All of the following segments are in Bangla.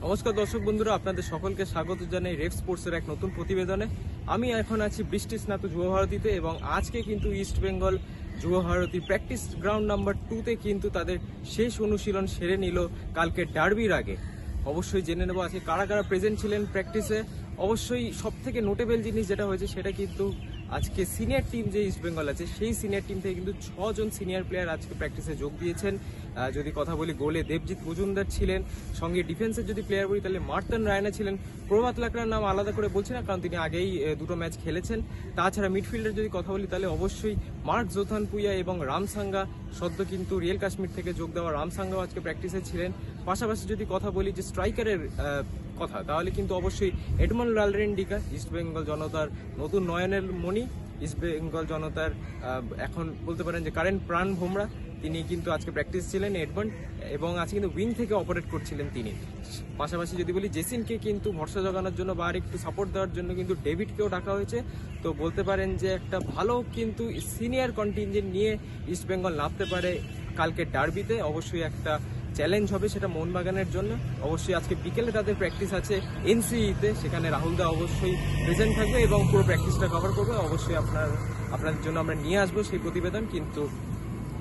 নমস্কার দর্শক বন্ধুরা, আপনাদের সকলকে স্বাগত জানাই রেফ স্পোর্টসের এক নতুন প্রতিবেদনে। আমি এখন আছি বৃষ্টি স্নাত যুব ভারতীতে এবং আজকে কিন্তু ইস্ট বেঙ্গল যুব ভারতী প্র্যাকটিস গ্রাউন্ড নাম্বার 2-তে কিন্তু তাদের শেষ অনুশীলন সেরে নিল কালকে ডার্বির আগে। অবশ্যই জেনে নেব আজকে কারা কারা প্রেজেন্ট ছিলেন প্র্যাকটিসে। অবশ্যই সব থেকে নোটেবল জিনিস যেটা হয়েছে সেটা কিন্তু আজকে সিনিয়র টিম যে ইস্ট বেঙ্গল আছে সেই সিনিয়র টিম থেকে কিন্তু 6 জন সিনিয়র প্লেয়ার আজকে প্র্যাকটিসে যোগ দিয়েছেন। যদি কথা বলি, গোলে দেবজিৎ মজুমদার ছিলেন, সঙ্গে ডিফেন্সের যদি প্লেয়ার বলি তাহলে মার্তন রায়না ছিলেন। প্রভাত লাকড়ার নাম আলাদা করে বলছি না, কারণ তিনি আগেই দুটো ম্যাচ খেলেছেন। তাছাড়া মিডফিল্ডের যদি কথা বলি তাহলে অবশ্যই মার্ক জোথানপুইয়া এবং রামসাঙ্গা, সদ্য কিন্তু রিয়েল কাশ্মীর থেকে যোগ দেওয়া রামসাঙ্গাও আজকে প্র্যাকটিসে ছিলেন। পাশাপাশি যদি কথা বলি যে স্ট্রাইকারের কথা, তাহলে কিন্তু অবশ্যই এডমন্ড লালরেন্ডিকা, ইস্ট বেঙ্গল জনতার নতুন নয়নের মণি, ইস্ট বেঙ্গল জনতার এখন বলতে পারেন যে কারেন্ট প্রাণ ভোমরা, তিনি কিন্তু আজকে প্র্যাকটিস ছিলেন এডমন্ড, এবং আজকে কিন্তু উইং থেকে অপারেট করছিলেন তিনি। পাশাপাশি যদি বলি জেসিনকে কিন্তু ভরসা জোগানোর জন্য বা আর একটু সাপোর্ট দেওয়ার জন্য কিন্তু ডেভিডকেও ডাকা হয়েছে। তো বলতে পারেন যে একটা ভালো কিন্তু সিনিয়র কন্টিনজেন্ট নিয়ে ইস্ট বেঙ্গল নামতে পারে কালকে ডার্বিতে। অবশ্যই একটা চ্যালেঞ্জ হবে সেটা মোহনবাগানের জন্য। অবশ্যই আজকে বিকেলে তাদের প্র্যাকটিস আছে এনসিইতে, সেখানে রাহুল দা অবশ্যই প্রেজেন্ট থাকবে এবং পুরো প্র্যাকটিসটা কভার করবে। অবশ্যই আপনাদের জন্য আমরা নিয়ে আসবো সেই প্রতিবেদন। কিন্তু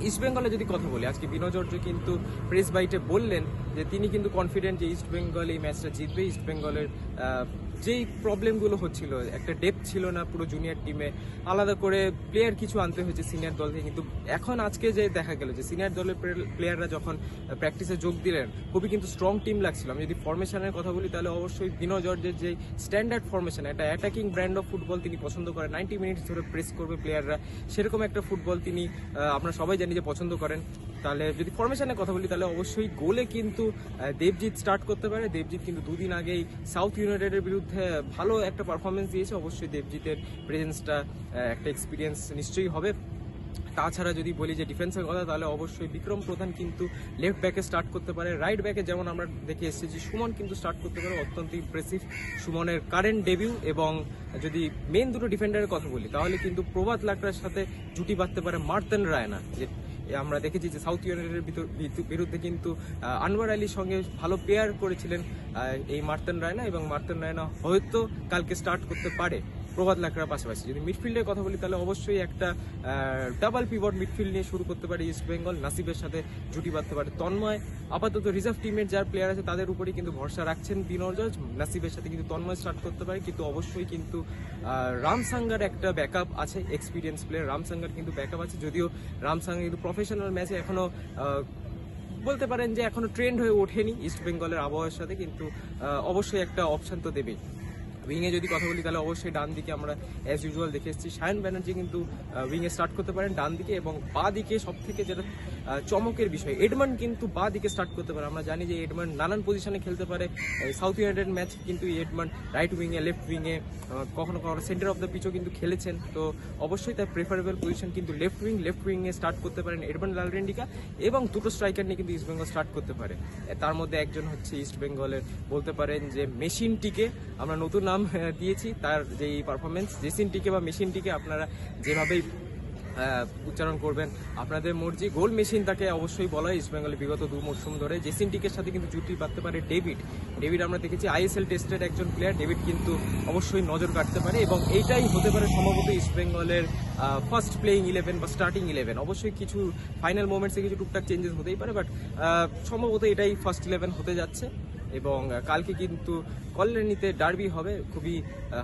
ইস্ট বেঙ্গলে যদি কথা বলি, আজকে বিনোজর্য কিন্তু প্রেস বাইটে বললেন যে তিনি কিন্তু কনফিডেন্ট যে ইস্ট বেঙ্গল এই ম্যাচটা জিতবে। ইস্ট বেঙ্গলের যেই প্রবলেমগুলো হচ্ছিল, একটা ডেপথ ছিল না পুরো জুনিয়র টিমে, আলাদা করে প্লেয়ার কিছু আনতে হয়েছে সিনিয়র দল থেকে। কিন্তু এখন আজকে যে দেখা গেল যে সিনিয়র দলের প্লেয়াররা যখন প্র্যাকটিসে যোগ দিলেন, খুবই কিন্তু স্ট্রং টিম লাগছিল। আমি যদি ফরমেশনের কথা বলি তাহলে অবশ্যই বিনোজর্যের যে স্ট্যান্ডার্ড ফরমেশন, একটা অ্যাটাকিং ব্র্যান্ড অফ ফুটবল তিনি পছন্দ করেন, 90 মিনিটস ধরে প্রেস করবে প্লেয়াররা, সেরকম একটা ফুটবল তিনি আমরা সবাই জানি যে পছন্দ করেন। তাহলে যদি ফরমেশনের কথা বলি তাহলে অবশ্যই গোলে কিন্তু দেবজিৎ স্টার্ট করতে পারে। দেবজিৎ কিন্তু দুদিন আগেই সাউথ ইউনাইটেডের বিরুদ্ধে ভালো একটা পারফরমেন্স দিয়েছে। অবশ্যই দেবজিতের প্রেজেন্সটা একটা এক্সপিরিয়েন্স নিশ্চয়ই হবে। তাছাড়া যদি বলি যে ডিফেন্সের কথা, তাহলে অবশ্যই বিক্রম প্রধান কিন্তু লেফট ব্যাকে স্টার্ট করতে পারে। রাইট ব্যাকে যেমন আমরা দেখে এসেছি সুমন কিন্তু স্টার্ট করতে পারে, অত্যন্ত ইমপ্রেসিভ সুমনের কারেন্ট ডেবিউ। এবং যদি মেন দুটো ডিফেন্ডারের কথা বলি তাহলে কিন্তু প্রভাত লাকড়ার সাথে জুটি বাঁধতে পারে মার্তন রায়না। যে আমরা দেখেছি যে সাউথ ইউনাইটেডের বিরুদ্ধে কিন্তু আনোয়ার আলীর সঙ্গে ভালো পেয়ার করেছিলেন এই মার্তন রায়না, এবং মার্তন রায়না হয়তো কালকে স্টার্ট করতে পারে প্রভাত লাকড়ার পাশাপাশি। যদি মিডফিল্ডের কথা বলি তাহলে অবশ্যই একটা ডাবল পিভট মিডফিল্ড নিয়ে শুরু করতে পারে ইস্ট বেঙ্গল। নাসিবের সাথে জুটি বাঁধতে পারে তন্ময়। আপাতত রিজার্ভ টিমের যার প্লেয়ার আছে তাদের উপরেই কিন্তু ভরসা রাখছেন বিনোজর্য। নাসিবের সাথে কিন্তু তন্ময় স্টার্ট করতে পারে, কিন্তু অবশ্যই কিন্তু রামসাঙ্গার একটা ব্যাকআপ আছে, এক্সপিরিয়েন্স প্লেয়ার রামসাঙ্গার কিন্তু ব্যাকআপ আছে। যদিও রামসাঙ্গা কিন্তু প্রফেশনাল ম্যাচে এখনো বলতে পারেন যে এখনো ট্রেন্ড হয়ে ওঠেনি ইস্ট বেঙ্গলের আবহাওয়ার সাথে, কিন্তু অবশ্যই একটা অপশন তো দেবেই। উইংয়ে যদি কথা বলি তাহলে অবশ্যই ডান দিকে আমরা অ্যাজ ইউজুয়াল দেখে এসেছি সায়ন ব্যানার্জি কিন্তু উইংয়ে স্টার্ট করতে পারেন ডান দিকে, এবং বাঁ দিকে সব থেকে যেটা চমকের বিষয়, এডমন্ড কিন্তু বাঁ দিকে স্টার্ট করতে পারে। আমরা জানি যে এডমন্ড নানান পজিশনে খেলতে পারে। সাউথ ইউনাইটেড ম্যাচ কিন্তু এডমন্ড রাইট উইংয়ে, লেফট উইংয়ে, কখনো কখনো সেন্টার অফ দ্য পিচও কিন্তু খেলেছেন। তো অবশ্যই তার প্রেফারেবল পজিশন কিন্তু লেফট উইংয়ে স্টার্ট করতে পারেন এডমন্ড লালরেন্ডিকা, এবং দুটো স্ট্রাইকার নিয়ে কিন্তু ইস্ট বেঙ্গল স্টার্ট করতে পারে। তার মধ্যে একজন হচ্ছে ইস্ট বেঙ্গলের বলতে পারেন যে মেশিনটিকে, আমরা নতুন নাম দিয়েছি তার যেই পারফরমেন্স, জেসিনটিকে বা মেশিনটিকে আপনারা যেভাবেই উচ্চারণ করবেন আপনাদের মর্জি। গোল মেশিন তাকে অবশ্যই বলা হয় ইস্ট বেঙ্গলে বিগত 2 মরশুম ধরে। জেসিনটিকের সাথে কিন্তু জুটি বাঁধতে পারে ডেভিড আমরা দেখেছি আইএসএল টেস্টের একজন প্লেয়ার। ডেভিড কিন্তু অবশ্যই নজর কাটতে পারে, এবং এইটাই হতে পারে সম্ভবত ইস্ট বেঙ্গলের ফার্স্ট প্লেইং 11 বা স্টার্টিং 11। অবশ্যই কিছু ফাইনাল মোমেন্টসে কিছু টুকটাক চেঞ্জেস হতেই পারে, বাট সম্ভবত এটাই ফার্স্ট 11 হতে যাচ্ছে। এবং কালকে কিন্তু কল্যাণীতে ডার্বি হবে, খুবই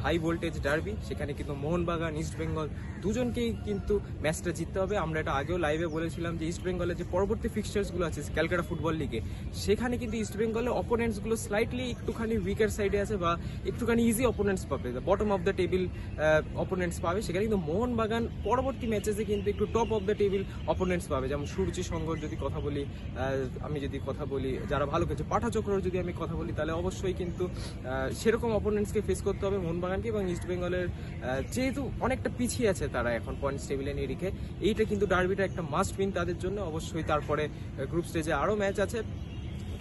হাই ভোল্টেজ ডার্বি। সেখানে কিন্তু মোহনবাগান, ইস্ট বেঙ্গল দুজনকেই কিন্তু ম্যাচটা জিততে হবে। আমরা এটা আগেও লাইভে বলেছিলাম যে ইস্ট বেঙ্গলের যে পরবর্তী ফিক্সচার্সগুলো আছে ক্যালকাটা ফুটবল লিগে, সেখানে কিন্তু ইস্ট বেঙ্গলের অপোনেন্টসগুলো স্লাইটলি একটুখানি উইকার সাইডে আছে বা একটুখানি ইজি অপোনেন্টস পাবে, bottom of the table opponents পাবে। সেখানে কিন্তু মোহনবাগান পরবর্তী ম্যাচেসে কিন্তু একটু top of the table opponents পাবে, যেমন সূর্য সংঘর যদি কথা বলি, আমি যদি কথা বলি যারা ভালো খেলছে, পাঠাচক্রর যদি আমি কথা বলি, তাহলে অবশ্যই কিন্তু সেরকম অপোনেন্টসকে ফেস করতে হবে মোহনবাগানকে। এবং ইস্ট বেঙ্গলের যেহেতু অনেকটা পিছিয়ে আছে তারা এখন পয়েন্টস টেবিলে নিরিখে, এইটা কিন্তু ডার্বিটা একটা মাস্ট উইন তাদের জন্য। অবশ্যই তারপরে গ্রুপ স্টেজে আরও ম্যাচ আছে।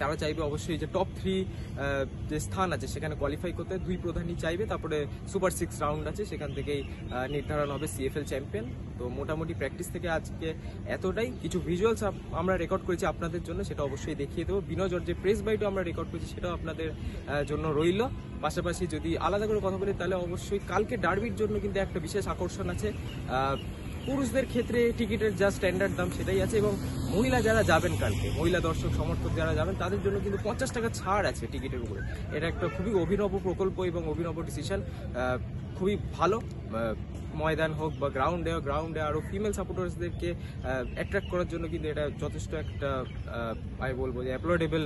তারা চাইবে অবশ্যই যে টপ 3 যে স্থান আছে সেখানে কোয়ালিফাই করতে। 2 প্রধানই চাইবে, তারপরে সুপার 6 রাউন্ড আছে, সেখান থেকেই নির্ধারণ হবে CFL চ্যাম্পিয়ন। তো মোটামুটি প্র্যাকটিস থেকে আজকে এতটাই। কিছু ভিজুয়ালস আমরা রেকর্ড করেছি আপনাদের জন্য, সেটা অবশ্যই দেখিয়ে দেবো। বিনয় জর্জের প্রেস বাইটও আমরা রেকর্ড করেছি, সেটাও আপনাদের জন্য রইল। পাশাপাশি যদি আলাদা করে কথা বলি তাহলে অবশ্যই কালকে ডার্বির জন্য কিন্তু একটা বিশেষ আকর্ষণ আছে। পুরুষদের ক্ষেত্রে টিকিটের যা স্ট্যান্ডার্ড দাম সেটাই আছে, এবং মহিলা যারা যাবেন কালকে, মহিলা দর্শক সমর্থক যারা যাবেন তাদের জন্য কিন্তু 50 টাকা ছাড় আছে টিকিটের উপরে। এটা একটা খুবই অভিনব প্রকল্প এবং অভিনব ডিসিশন, খুবই ভালো। ময়দান হোক বা গ্রাউন্ডে আরও ফিমেল সাপোর্টার্সদেরকে অ্যাট্রাক্ট করার জন্য কিন্তু এটা যথেষ্ট একটা আমি বলবো যে অ্যাপ্লয়েডেবল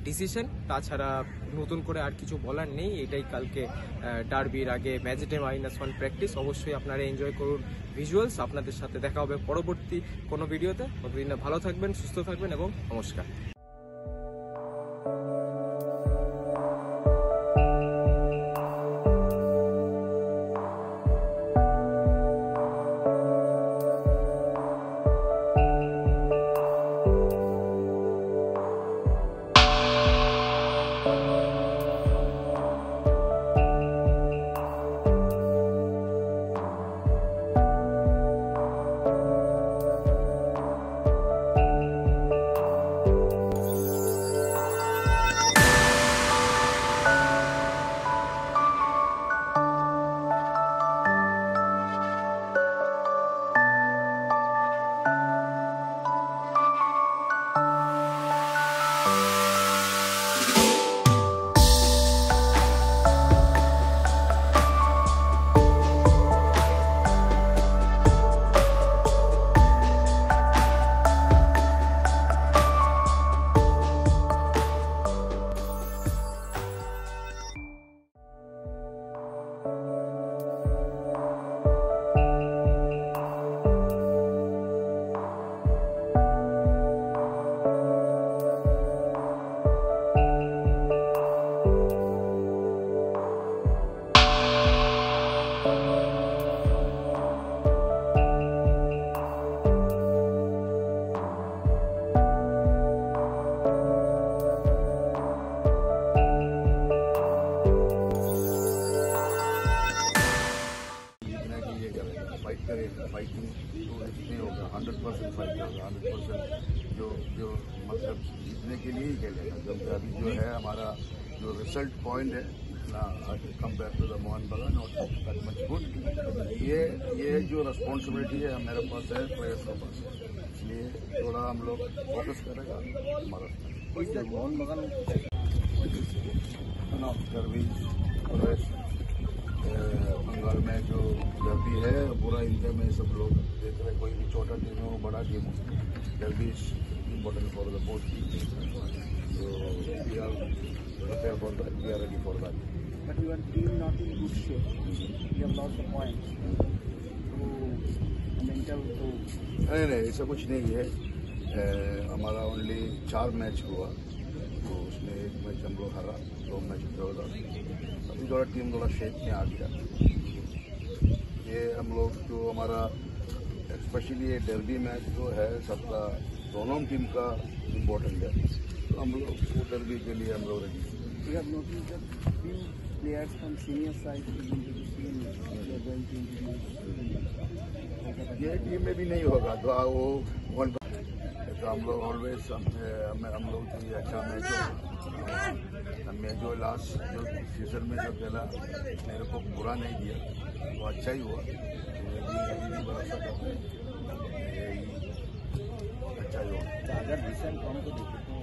ডিসিশন। তাছাড়া নতুন করে আর কিছু বলার নেই। এটাই কালকে ডার্বির আগে ম্যাচডে -1 প্র্যাকটিস। অবশ্যই আপনারা এনজয় করুন ভিজুয়ালস। আপনাদের সাথে দেখা হবে পরবর্তী কোনো ভিডিওতে। ততদিন ভালো থাকবেন, সুস্থ থাকবেন এবং নমস্কার। फाइटिंग तो इसमें होगा 100% फाइट होगा, 100% जो मतलब जीतने के लिए ही खेलेगा। क्योंकि अभी जो है हमारा जो रिजल्ट पॉइंट है इतना कंपेयर टू द मोहन बगान नॉट दैट मच गुड। ये जो रिस्पॉन्सिबिलिटी है मेरे पास है, प्लेयर्स के पास है, इसलिए थोड़ा हम लोग फोकस करेगा हमारा मोहन बगान बंगाल में जो डर्बी है पूरा इंडिया में सब लोग देख रहे, कोई भी छोटा टीम हो बड़ा टीम हो, derby is important for the both team. So we are prepared for that, we are ready for that. But your team not in good shape. You have lost the points. So mental तो नहीं ऐसा कुछ नहीं है। हमारा ओनली 4 मैच हुआ, तो उसमें 1 मैच हम लोग हारा, 2 मैच ड्रॉ था। अभी थोड़ा टीम थोड़ा शेप में आ गया। ये हम लोग जो हमारा स्पेशली ये डर्बी मैच जो है सबका दोनों टीम का इम्पोर्टेंट है, तो हम लोग वो डर्बी के लिए हम लोग ready. you have noticed that few players from senior side into the team they are going to introduce. ये टीम में भी नहीं होगा तो वो वन तो हम लोग ऑलवेज हम लोग के लिए अच्छा मैच हो। हमने जो लास्ट जो सीजन में जो खेला मेरे को बुरा नहीं दिया, वो अच्छा ही हुआ। भी भरोसा करते हैं अच्छा ही हुआ। अगर रिसेंट फॉर्म को देखें तो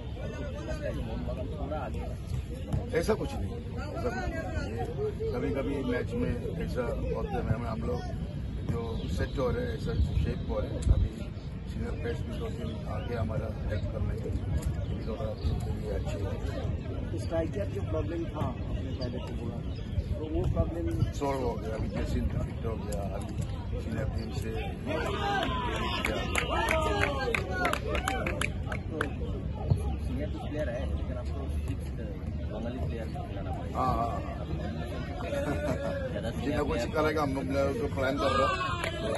मोहन बगान थोड़ा आगे है। ऐसा कुछ नहीं, ऐसा कुछ नहीं। ये कभी कभी मैच में ऐसा होते हैं, हम लोग जो सेट हो रहे हैं ऐसा शेप हो रहे हैं। अभी सीनियर प्लेयर्स भी 2-3 आगे हमारा हेल्प करने के लिए थोड़ा टीम के लिए अच्छे है। स्ट्राइकर जो प्रॉब्लम था आपने पहले तो बोला, तो वो प्रॉब्लम सॉल्व हो गया। अभी जैसे फिट हो गया, अभी सीनियर टीम से आपको सीनियर प्लेयर है लेकिन आपको बंगाली प्लेयर खिलाना पड़ेगा। हाँ जितना कुछ करेगा हम लोग जो प्लान कर रहा है,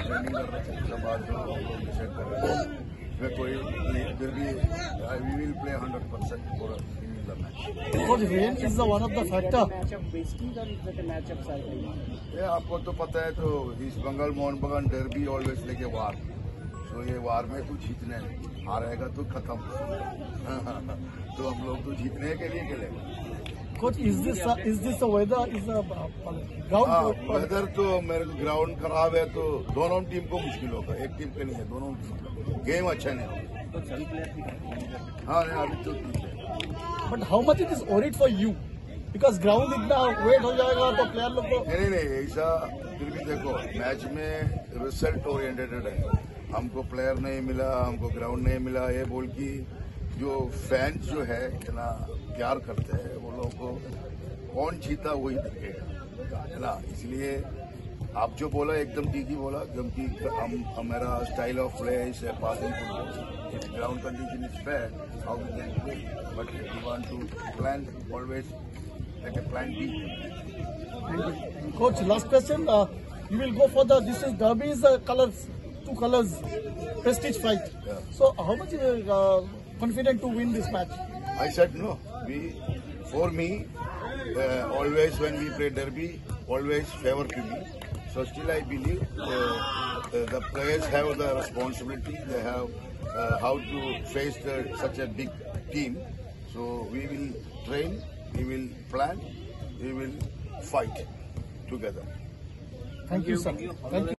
ट्रेनिंग कर रहे हैं, उसके बाद जो हम लोग डिसाइड कर रहे हैं इसमें कोई फिर भी we will play 100% for winning the match. Coach, rain is the one of the factor. Matchup wasting or is that a matchup cycle? ये आपको तो पता है, तो ईस्ट बंगाल मोहन बगान डर्बी ऑलवेज लेके वार, तो ये वार में तो जीतने हारेगा तो खत्म तो हम लोग तो जीतने के लिए खेलेंगे. Coach, is this a weather? Is a ground? Weather तो मेरे को ग्राउंड खराब है तो दोनों टीम को मुश्किल होगा, एक टीम के नहीं है, दोनों गेम अच्छा नहीं होगा. तो सभी प्लेयर हाँ नहीं, अभी तो ठीक है. But how much it is worried for you? Because ground इतना वेट हो जाएगा तो प्लेयर लोग तो नहीं ऐसा फिर भी देखो, मैच में रिजल्ट ओरिएंटेड है. हमको प्लेयर नहीं मिला, हमको ग्राउंड नहीं मिला, ये बोल की जो फैंस जो है इतना प्यार करते हैं, वो लोगों को कौन जीता वही दिखेगा, है ना. इसलिए आप जो बोला एकदम ठीक ही बोला, क्योंकि हमारा style of play is passing football. Ground condition is fair, how we can play, but we want to plan always like a plan B. Coach, last question. You will go for this is derby is colors, two colors, prestige fight. Yeah. So how much confident to win this match? I said no. For me, always when we play derby, always favor to me. So still I believe the players have the responsibility. They have how to face such a big team. So we will train, we will plan, we will fight together. Thank you, sir. Thank you.